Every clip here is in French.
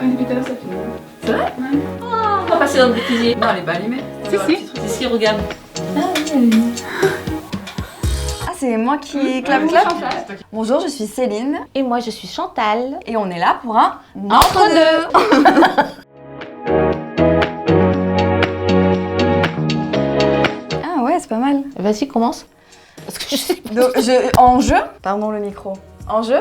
On est vite à la Sophie. C'est vrai? Ouais. On va passer dans le bêtisier. Non, elle est pas allumée. Si, si, regarde. Ah, c'est moi qui clap. Bonjour, je suis Céline Et moi, je suis Chantal. et on est là pour un entre-deux. Ah ouais, c'est pas mal. Vas-y, commence. Parce que je sais pas. Donc, en jeu, pardon le micro, en jeu,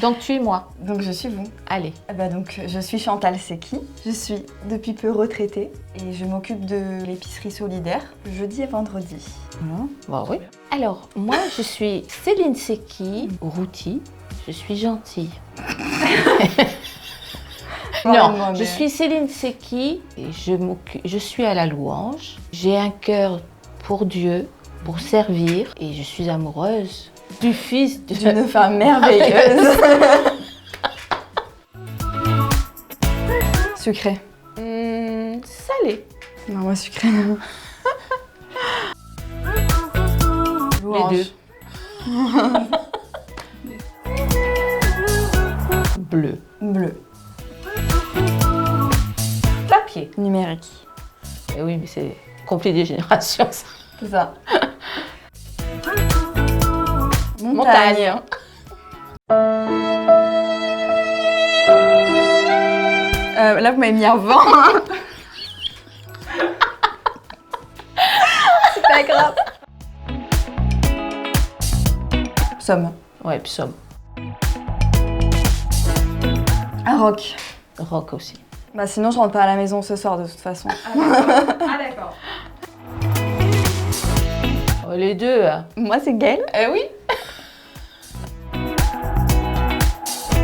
Donc, tu es moi. donc je suis vous. Allez. Donc je suis Chantal Seki, je suis depuis peu retraitée et je m'occupe de l'épicerie solidaire jeudi et vendredi. Voilà. Bah oui. Alors, moi, je suis Céline Seki, Routy. Je suis gentille. Non, Moi, je mais- suis Céline Seki et je suis à la louange. J'ai un cœur pour Dieu, pour servir et je suis amoureuse du fils de... d'une femme merveilleuse. Sucré. Salé. Non, moi sucré non. Louange. Les deux. Bleu. Bleu. Papier. Numérique. Eh oui, mais c'est conflit des générations, ça. C'est ça. Montagne. Là, vous m'avez mis un vent. C'est pas grave. Somme. Ouais, puis somme. Un rock. Rock aussi. Bah sinon, je rentre pas à la maison ce soir de toute façon. Ah, d'accord. Oh, les deux. Moi, c'est Gaël. Oui.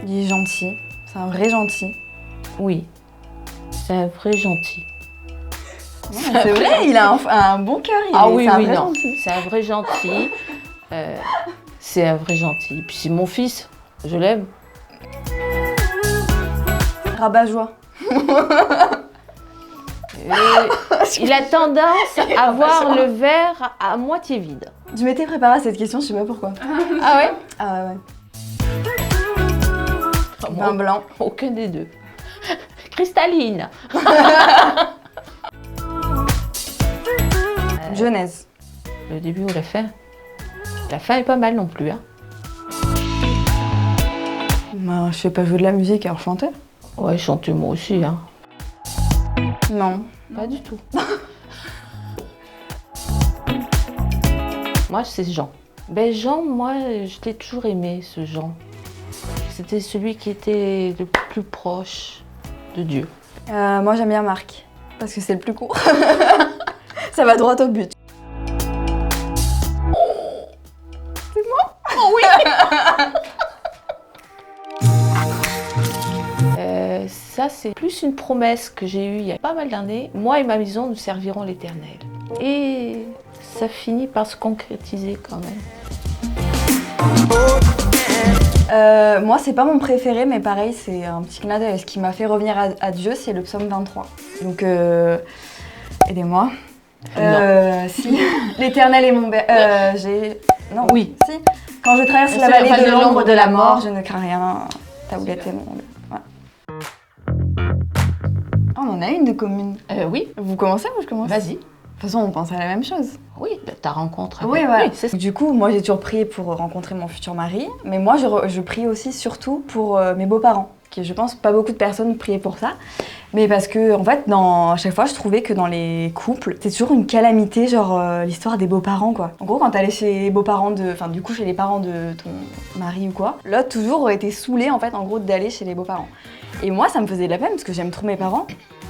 Il est gentil. C'est un vrai gentil. Oui. C'est un vrai gentil. C'est vrai, il a un bon cœur. C'est un vrai gentil. C'est un vrai gentil. C'est un vrai gentil. Puis c'est mon fils. Je l'aime. Rabat-joie. Il a tendance à voir le verre à moitié vide. Je m'étais préparée à cette question, je sais pas pourquoi. Ah ouais? Ah ouais. Ah, Vin bon, blanc. aucun des deux. Cristalline. Genèse. Le début ou la fin? La fin est pas mal non plus. Hein. Bah, je sais pas jouer de la musique, alors chanter. Ouais, chanter moi aussi. Hein. Non. Pas du tout. Moi, c'est Jean. Ben Jean, moi, je l'ai toujours aimé, ce Jean. C'était celui qui était le plus proche de Dieu. Moi, j'aime bien Marc, parce que c'est le plus court. Ça va droit au but. Ça, c'est plus une promesse que j'ai eue il y a pas mal d'années. Moi et ma maison, nous servirons l'Éternel. Et ça finit par se concrétiser quand même. Moi, c'est pas mon préféré, mais pareil, c'est un petit clin d'œil. Ce qui m'a fait revenir à Dieu, c'est le psaume 23. Donc, aidez-moi. Si. L'Éternel est mon Non, Oui. Si. Quand je traverse la vallée de l'ombre de la mort, je ne crains rien. Ta houlette est mon... Ouais. Oh, on en a une de commune. Oui, Vous commencez ou je commence? vas-y. De toute façon, on pense à la même chose. Oui, ta rencontre. Oui, avec... voilà. Oui, c'est ça. Du coup, moi, j'ai toujours prié pour rencontrer mon futur mari, mais moi, je prie aussi surtout pour mes beaux-parents, qui, je pense, pas beaucoup de personnes priaient pour ça, mais parce que, en fait, à chaque fois, je trouvais que dans les couples, c'est toujours une calamité, genre l'histoire des beaux-parents, quoi. En gros, quand t'allais chez les beaux-parents enfin, du coup, chez les parents de ton mari ou quoi, l'autre toujours était saoulé, en fait, en gros, d'aller chez les beaux-parents. Et moi, ça me faisait de la peine parce que j'aime trop mes parents.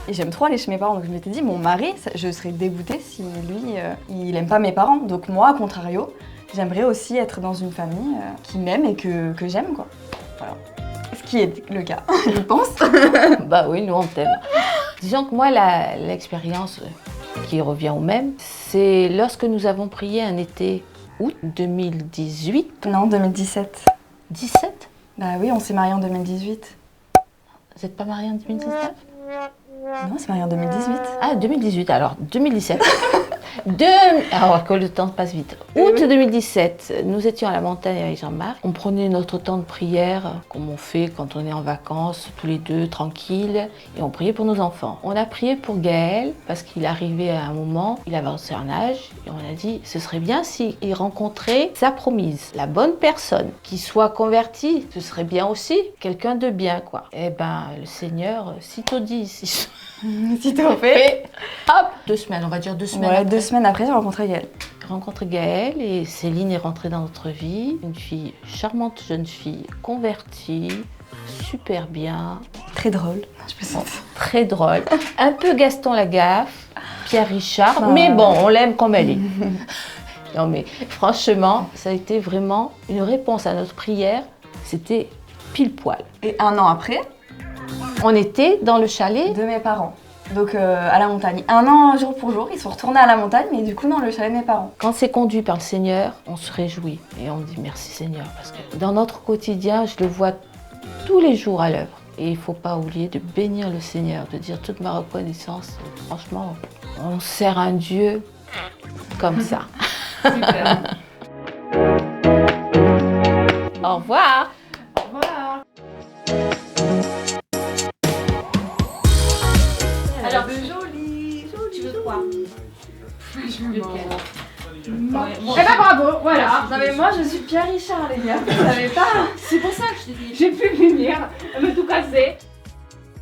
Et j'aime trop aller chez mes parents, donc je m'étais dit, mon mari, je serais dégoûtée si lui, il aime pas mes parents. Donc moi, à contrario, j'aimerais aussi être dans une famille qui m'aime et que j'aime, quoi. Voilà. Ce qui est le cas, je pense. Bah oui, nous on t'aime. Disons que moi, l'expérience qui revient au même, c'est lorsque nous avons prié un été août 2018. Non, 2017. 17? Bah oui, on s'est mariés en 2018. Vous n'êtes pas mariés en 2019? Non, on s'est mariés en 2018. Ah, 2018, alors 2017. Alors que le temps passe vite. Août 2017, nous étions à la montagne avec Jean-Marc. On prenait notre temps de prière, comme on fait quand on est en vacances, tous les deux, tranquilles, et on priait pour nos enfants. On a prié pour Gaël, parce qu'il arrivait à un moment, il avançait en âge, et on a dit, ce serait bien s'il rencontrait sa promise, la bonne personne, qui soit convertie, ce serait bien aussi, quelqu'un de bien, quoi. Eh ben, le Seigneur, sitôt dit, Sitôt fait. Hop, 2 semaines, on va dire 2 semaines. Ouais, après. 2 semaines après, j'ai rencontré Gaël. Rencontré Gaëlle et Céline est rentrée dans notre vie. Une fille, charmante jeune fille, convertie, super bien, Très drôle. Je peux sentir. très drôle. Un peu Gaston Lagaffe, Pierre Richard, Ah. mais bon, on l'aime comme elle est. Non mais franchement, ça a été vraiment une réponse à notre prière. C'était pile poil. Et 1 an après, On était dans le chalet. de mes parents. Donc à la montagne. 1 an jour pour jour, ils sont retournés à la montagne, mais du coup dans le chalet de mes parents. Quand c'est conduit par le Seigneur, on se réjouit et on dit merci Seigneur parce que dans notre quotidien, je le vois tous les jours à l'œuvre. Et il ne faut pas oublier de bénir le Seigneur, de dire toute ma reconnaissance. Franchement, on sert un Dieu comme ça. Super. Au revoir. Voilà. Alors, Joli. tu veux quoi? Eh ben bravo, voilà. Non mais moi je suis Pierre Richard les gars, vous savez pas. C'est pour ça que je te dis. J'ai pu venir me tout casser.